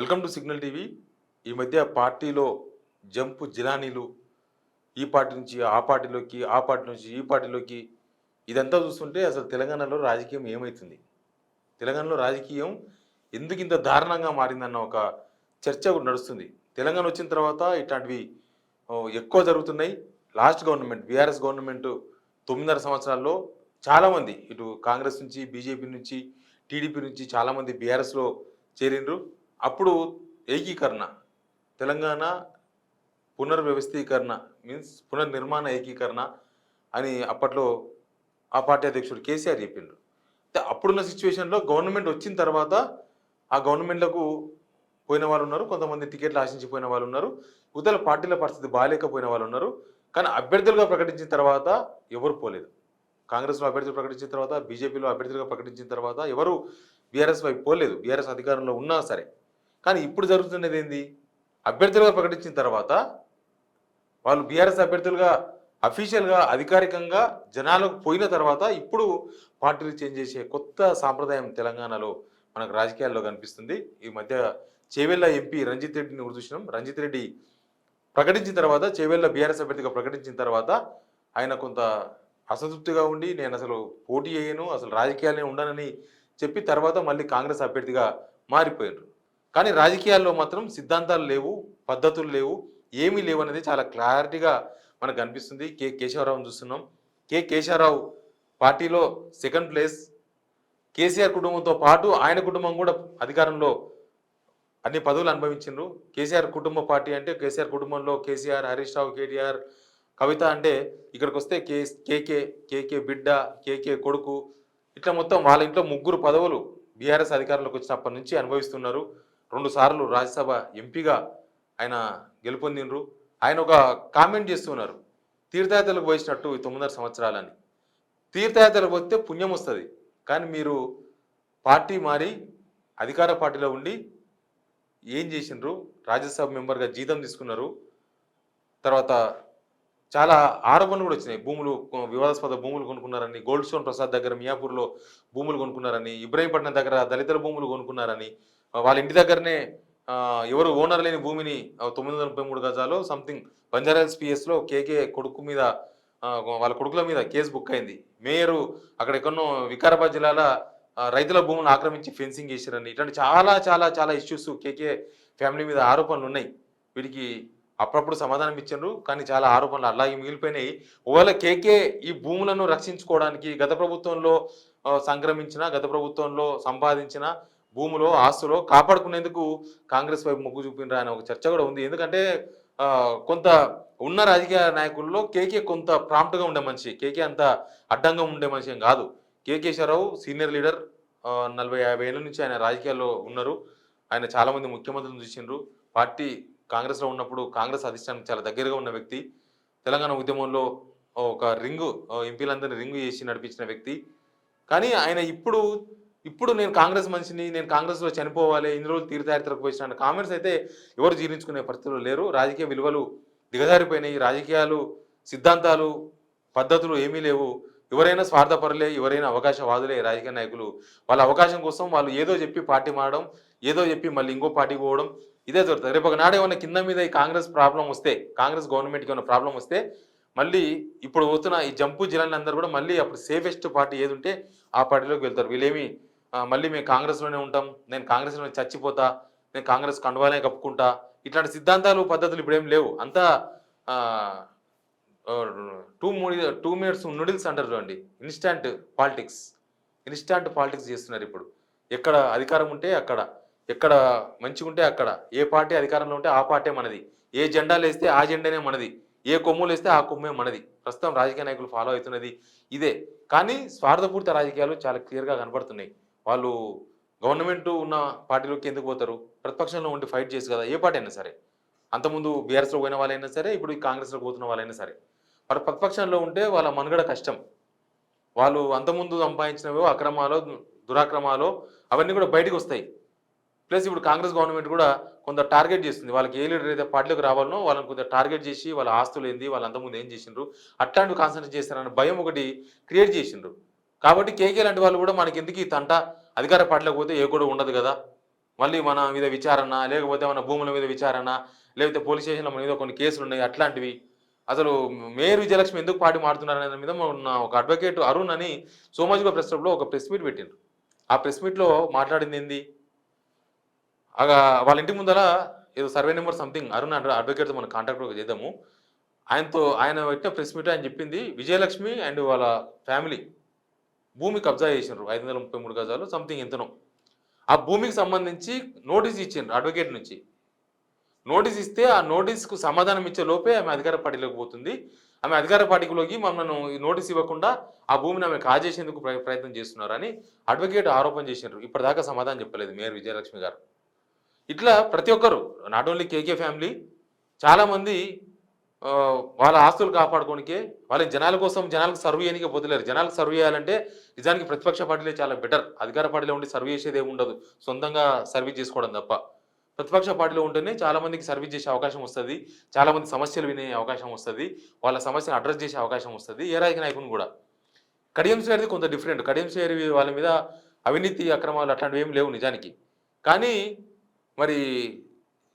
Welcome to signal TV. ఈ మధ్య పార్టీలో జంపు జిలానీలు, ఈ పార్టీ నుంచి ఆ పార్టీలోకి, ఆ పార్టీ నుంచి ఈ పార్టీలోకి, ఇదంతా చూస్తుంటే అసలు తెలంగాణలో రాజకీయం ఏమవుతుంది, తెలంగాణలో రాజకీయం ఎందుకు ఇంత దారుణంగా మారిందన్న ఒక చర్చ కూడా నడుస్తుంది. తెలంగాణ వచ్చిన తర్వాత ఇట్లాంటివి ఎక్కువ జరుగుతున్నాయి. లాస్ట్ గవర్నమెంట్ బీఆర్ఎస్ గవర్నమెంట్ 9.5 సంవత్సరాల్లో చాలామంది ఇటు కాంగ్రెస్ నుంచి, బీజేపీ నుంచి, టీడీపీ నుంచి చాలామంది బీఆర్ఎస్లో చేరిండ్రు. అప్పుడు ఏకీకరణ, తెలంగాణ పునర్వ్యవస్థీకరణ మీన్స్ పునర్నిర్మాణ ఏకీకరణ అని అప్పట్లో ఆ పార్టీ అధ్యక్షుడు కేసీఆర్ చెప్పిండ్రు. అప్పుడున్న సిచ్యువేషన్లో గవర్నమెంట్ వచ్చిన తర్వాత ఆ గవర్నమెంట్లకు పోయిన వాళ్ళు ఉన్నారు, కొంతమంది టికెట్లు ఆశించిపోయిన వాళ్ళు ఉన్నారు, ఇతర పార్టీల పరిస్థితి బాగాలేకపోయిన వాళ్ళు ఉన్నారు. కానీ అభ్యర్థులుగా ప్రకటించిన తర్వాత ఎవరు పోలేదు. కాంగ్రెస్లో అభ్యర్థులు ప్రకటించిన తర్వాత, బీజేపీలో అభ్యర్థులుగా ప్రకటించిన తర్వాత ఎవరు బీఆర్ఎస్ వైపు పోలేదు, బీఆర్ఎస్ అధికారంలో ఉన్నా సరే. కానీ ఇప్పుడు జరుగుతున్నది ఏంది, అభ్యర్థులుగా ప్రకటించిన తర్వాత వాళ్ళు బీఆర్ఎస్ అభ్యర్థులుగా అఫీషియల్గా అధికారికంగా జనాలకు పోయిన తర్వాత ఇప్పుడు పార్టీలు చేంజ్ చేసే కొత్త సాంప్రదాయం తెలంగాణలో మనకు రాజకీయాల్లో కనిపిస్తుంది. ఈ మధ్య చేవెళ్ళ ఎంపీ రంజిత్ రెడ్డిని చూసినాం. రంజిత్ రెడ్డి ప్రకటించిన తర్వాత, చేవెళ్ళ బీఆర్ఎస్ అభ్యర్థిగా ప్రకటించిన తర్వాత ఆయన కొంత అసంతృప్తిగా ఉండి నేను అసలు పోటీ చేయను, అసలు రాజకీయాలనే ఉండనని చెప్పి తర్వాత మళ్ళీ కాంగ్రెస్ అభ్యర్థిగా మారిపోయారు. కానీ రాజకీయాల్లో మాత్రం సిద్ధాంతాలు లేవు, పద్ధతులు లేవు, ఏమీ లేవు అనేది చాలా క్లారిటీగా మనకు కనిపిస్తుంది. కేశవరావుని చూస్తున్నాం. కేశవరావు పార్టీలో సెకండ్ ప్లేస్. కేసీఆర్ కుటుంబంతో పాటు ఆయన కుటుంబం కూడా అధికారంలో అన్ని పదవులు అనుభవించిండ్రు. కేసీఆర్ కుటుంబ పార్టీ అంటే కేసీఆర్ కుటుంబంలో కేసీఆర్, హరీష్ రావు, కేటీఆర్, కవిత అంటే ఇక్కడికి వస్తే కేకే బిడ్డ, కేకే కొడుకు, ఇట్లా మొత్తం వాళ్ళ ఇంట్లో 3 పదవులు బీఆర్ఎస్ అధికారంలోకి వచ్చినప్పటి నుంచి అనుభవిస్తున్నారు. 2 సార్లు రాజ్యసభ ఎంపీగా ఆయన గెలుపొందినరు. ఆయన ఒక కామెంట్ చేస్తున్నారు, తీర్థయాత్రలకు పోయినట్టు 9.5 సంవత్సరాలని. తీర్థయాత్రలకు పోతే పుణ్యం వస్తుంది, కానీ మీరు పార్టీ మారి అధికార పార్టీలో ఉండి ఏం చేసినారు? రాజ్యసభ మెంబర్గా జీతం తీసుకున్నారు. తర్వాత చాలా ఆరోపణలు కూడా వచ్చినాయి. భూములు, వివాదాస్పద భూములు కొనుక్కున్నారని, గోల్డ్ స్టోన్ ప్రసాద్ దగ్గర మియాపూర్లో భూములు కొనుక్కున్నారని, ఇబ్రాహీంపట్నం దగ్గర దళితుల భూములు కొనుక్కున్నారని, వాళ్ళ ఇంటి దగ్గరనే ఎవరు ఓనర్ లేని భూమిని 933 గజాలు సంథింగ్ బంజారాహిల్స్ పిఎస్లో కేకే కొడుకు మీద, వాళ్ళ కొడుకుల మీద కేసు బుక్ అయింది. మేయరు అక్కడ ఎక్కడో వికారాబాద్ జిల్లాలో రైతుల భూములను ఆక్రమించి ఫెన్సింగ్ చేశారని, ఇట్లాంటి చాలా చాలా చాలా ఇష్యూస్ కేకే ఫ్యామిలీ మీద ఆరోపణలు ఉన్నాయి. వీటికి అప్పుడప్పుడు సమాధానం ఇచ్చారు, కానీ చాలా ఆరోపణలు అలాగే మిగిలిపోయినాయి. ఒకవేళ కేకే ఈ భూములను రక్షించుకోవడానికి గత ప్రభుత్వంలో సంక్రమించిన, గత ప్రభుత్వంలో సంపాదించిన భూములో, ఆస్తులో కాపాడుకునేందుకు కాంగ్రెస్ వైపు మొగ్గు చూపినరా అనే ఒక చర్చ కూడా ఉంది. ఎందుకంటే కొంత ఉన్న రాజకీయ నాయకుల్లో కేకే కొంత ప్రాంప్ట్గా ఉండే మనిషి, కేకే అంత అడ్డంగా ఉండే మనిషి ఏం కాదు. కేశవరావు సీనియర్ లీడర్, 40-50 ఏళ్ళ నుంచి ఆయన రాజకీయాల్లో ఉన్నారు. ఆయన చాలామంది ముఖ్యమంత్రులను చూసిండ్రు. పార్టీ కాంగ్రెస్లో ఉన్నప్పుడు కాంగ్రెస్ అధిష్టానికి చాలా దగ్గరగా ఉన్న వ్యక్తి. తెలంగాణ ఉద్యమంలో ఒక ఎంపీలందరినీ రింగు చేసి నడిపించిన వ్యక్తి. కానీ ఆయన ఇప్పుడు నేను కాంగ్రెస్ మనిషిని, నేను కాంగ్రెస్లో చనిపోవాలి, ఇన్ని రోజులు తీర్థయాత్రకు పోయిన కామెంట్స్ అయితే ఎవరు జీర్ణించుకునే పరిస్థితులు లేరు. రాజకీయ విలువలు దిగజారిపోయినాయి. రాజకీయాలు, సిద్ధాంతాలు, పద్ధతులు ఏమీ లేవు. ఎవరైనా స్వార్థపరులే, ఎవరైనా అవకాశవాదులే రాజకీయ నాయకులు. వాళ్ళ అవకాశం కోసం వాళ్ళు ఏదో చెప్పి పార్టీ మారడం, ఏదో చెప్పి మళ్ళీ ఇంకో పార్టీకి పోవడం, ఇదే జరుగుతుంది. రేపు ఒకనాడు ఏమైనా కింద మీద ఈ కాంగ్రెస్ ప్రాబ్లం వస్తే, కాంగ్రెస్ గవర్నమెంట్కి ఏమైనా ప్రాబ్లం వస్తే మళ్ళీ ఇప్పుడు పోతున్న ఈ జంపు జిల్లాని అందరూ కూడా మళ్ళీ అప్పుడు సేఫెస్ట్ పార్టీ ఏది ఉంటే ఆ పార్టీలోకి వెళ్తారు. వీళ్ళేమి మళ్ళీ మేము కాంగ్రెస్లోనే ఉంటాం, నేను కాంగ్రెస్లోనే చచ్చిపోతా, నేను కాంగ్రెస్ కండువానే కప్పుకుంటా, ఇట్లాంటి సిద్ధాంతాలు, పద్ధతులు ఇప్పుడేం లేవు. అంతా 2 మినిట్స్ నూడిల్స్ అంటారు చూడండి, ఇన్స్టాంట్ పాలిటిక్స్ చేస్తున్నారు ఇప్పుడు. ఎక్కడ అధికారం ఉంటే అక్కడ, ఎక్కడ మంచిగా ఉంటే అక్కడ, ఏ పార్టీ అధికారంలో ఉంటే ఆ పార్టీ మనది, ఏ జెండాలు వేస్తే ఆ జెండానే మనది, ఏ కొమ్ములు వేస్తే ఆ కొమ్మే మనది. ప్రస్తుతం రాజకీయ నాయకులు ఫాలో అవుతున్నది ఇదే. కానీ స్వార్థపూరిత రాజకీయాలు చాలా క్లియర్గా కనబడుతున్నాయి. వాళ్ళు గవర్నమెంట్ ఉన్న పార్టీలోకి ఎందుకు పోతారు? ప్రతిపక్షంలో ఉండి ఫైట్ చేసి కదా, ఏ పార్టీ అయినా సరే. అంతకుముందు బీఆర్ఎస్లో పోయిన వాళ్ళైనా సరే, ఇప్పుడు కాంగ్రెస్లో పోతున్న వాళ్ళైనా సరే, మరి ప్రతిపక్షంలో ఉంటే వాళ్ళ మనుగడ కష్టం. వాళ్ళు అంతకుముందు సంపాదించినవో అక్రమాలో, దురాక్రమాలో అవన్నీ కూడా బయటకు వస్తాయి. ప్లస్ ఇప్పుడు కాంగ్రెస్ గవర్నమెంట్ కూడా కొంత టార్గెట్ చేస్తుంది. వాళ్ళకి ఏ లీడర్ అయితే పార్టీలోకి రావాలనో వాళ్ళని కొంత టార్గెట్ చేసి వాళ్ళ ఆస్తులు ఏంది, వాళ్ళు అంతకుముందు ఏం చేసిండ్రు, అట్లాంటివి కాన్సన్ట్రేట్ చేస్తారన్న భయం ఒకటి క్రియేట్ చేసిండ్రు. కాబట్టి కేకే లాంటి వాళ్ళు కూడా మనకి ఎందుకు ఈ తంట, అధికార పార్టీలోకి పోతే ఏ కూడా ఉండదు కదా, మళ్ళీ మన మీద విచారణ, లేకపోతే మన భూముల మీద విచారణ, లేకపోతే పోలీస్ స్టేషన్‌లో మన మీద కొన్ని కేసులున్నాయి అట్లాంటివి. అసలు మేయర్ విజయలక్ష్మి ఎందుకు పార్టీ మారుతున్నారనే దాని మీద మొన్న ఒక అడ్వకేట్ అరుణ్ అని సోమాజిగూడ ప్రెస్ క్లబ్‌లో ఒక ప్రెస్ మీట్ పెట్టిండ్రు. ఆ ప్రెస్ మీట్‌లో మాట్లాడిందేంది? ఆగా వాళ్ళ ఇంటి ముందల ఏదో సర్వే నంబర్ సంథింగ్ అరుణ్ అడ్వకేట్‌తో మనం కాంటాక్ట్ కూడా చేద్దాము. ఆయన పెట్టిన ప్రెస్ మీట్‌లో ఆయన చెప్పింది విజయలక్ష్మి అండ్ వాళ్ళ ఫ్యామిలీ భూమి కబ్జా చేసిండ్రు. 533 గజాలు సంథింగ్ ఎంతనో. ఆ భూమికి సంబంధించి నోటీస్ ఇచ్చిండ్రు అడ్వకేట్ నుంచి. నోటీస్ ఇస్తే ఆ నోటీస్‌కు సమాధానం ఇచ్చే లోపే ఆమె అధికార పార్టీలోకి పోతుంది. ఆమె అధికార పార్టీలోకి మమ్మల్ని ఈ నోటీస్ ఇవ్వకుండా ఆ భూమిని ఆమె కాజేసేందుకు ప్రయత్నం చేస్తున్నారని అడ్వకేట్ ఆరోపణ చేసిండ్రు. ఇప్పటిదాకా సమాధానం చెప్పలేదు మేయర్ విజయలక్ష్మి గారు. ఇట్లా ప్రతి ఒక్కరు నాట్ ఓన్లీ కేకే ఫ్యామిలీ చాలామంది వాళ్ళ ఆస్తులు కాపాడుకోనికే వాళ్ళని జనాల కోసం జనాలకు సర్వ్ చేయనీకే పోతలేరు. జనాలకు సర్వ్ చేయాలంటే నిజానికి ప్రతిపక్ష పార్టీలే చాలా బెటర్. అధికార పార్టీలో ఉండి సర్వ్ చేసేది ఏమి ఉండదు. సొంతంగా సర్వీస్ చేసుకోవడం తప్ప. ప్రతిపక్ష పార్టీలో ఉంటేనే చాలా మందికి సర్వీస్ చేసే అవకాశం వస్తది. చాలా మంది సమస్యలు వినే అవకాశం వస్తది. వాళ్ళ సమస్యను అడ్రెస్ చేసే అవకాశం వస్తది. ఏ రాజకీయ నాయకుని కూడా. కడియం శ్రేయర్‌ది కొంత డిఫరెంట్. కడియం శ్రేయర్ వాళ్ళ మీద అవినీతి అక్రమాలు అట్లాంటివి ఏమి లేవు నిజానికి. కానీ మరి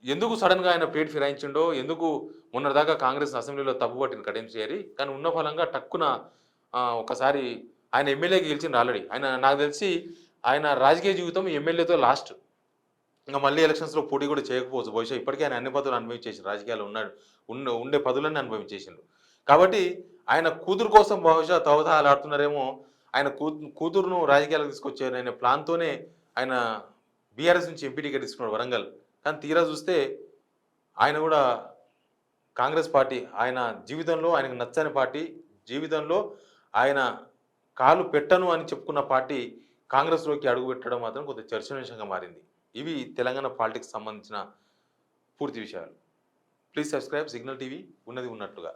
ఎందుకు సడెన్‌గా ఆయన ప్లేట్ ఫిరాయించిండో, ఎందుకు మొన్నటిదాకా కాంగ్రెస్ అసెంబ్లీలో తప్పుపట్టింది కడియం శ్రేయరి. కానీ ఉన్న ఫలంగా టక్కున ఒకసారి ఆయన ఎమ్మెల్యేగా గెలిచిండ్రు ఆల్రెడీ. ఆయన నాకు తెలిసి ఆయన రాజకీయ జీవితం ఎమ్మెల్యేతో లాస్ట్. ఇంక మళ్ళీ ఎలక్షన్స్‌లో పోటీ కూడా చేయకపోవచ్చు. బహుశా ఇప్పటికే ఆయన అన్ని పదవులు అనుభవించేసిండు. రాజకీయాల్లో ఉన్నాడు. ఉండే పదవులన్నీ అనుభవించేసిండు. కాబట్టి ఆయన కూతురు కోసం బహుశా తహతహలాడుతున్నారేమో. ఆయన కూతురును రాజకీయాలకు తీసుకొచ్చారనే ప్లాన్‌తోనే ఆయన బీఆర్ఎస్ నుంచి ఎంపీ టికెట్ తీసుకున్నాడు వరంగల్. కానీ తీరా చూస్తే ఆయన కూడా కాంగ్రెస్ పార్టీ ఆయన జీవితంలో ఆయనకు నచ్చని పార్టీ, జీవితంలో ఆయన కాలు పెట్టను అని చెప్పుకున్న పార్టీ కాంగ్రెస్‌లోకి అడుగుపెట్టడం మాత్రం కొంచెం చర్చనీయాంశంగా మారింది. ఇవి తెలంగాణ పాలిటిక్స్ సంబంధించిన పూర్తి విషయాలు. ప్లీజ్ సబ్స్క్రైబ్ సిగ్నల్ టీవీ ఉన్నది ఉన్నట్లుగా.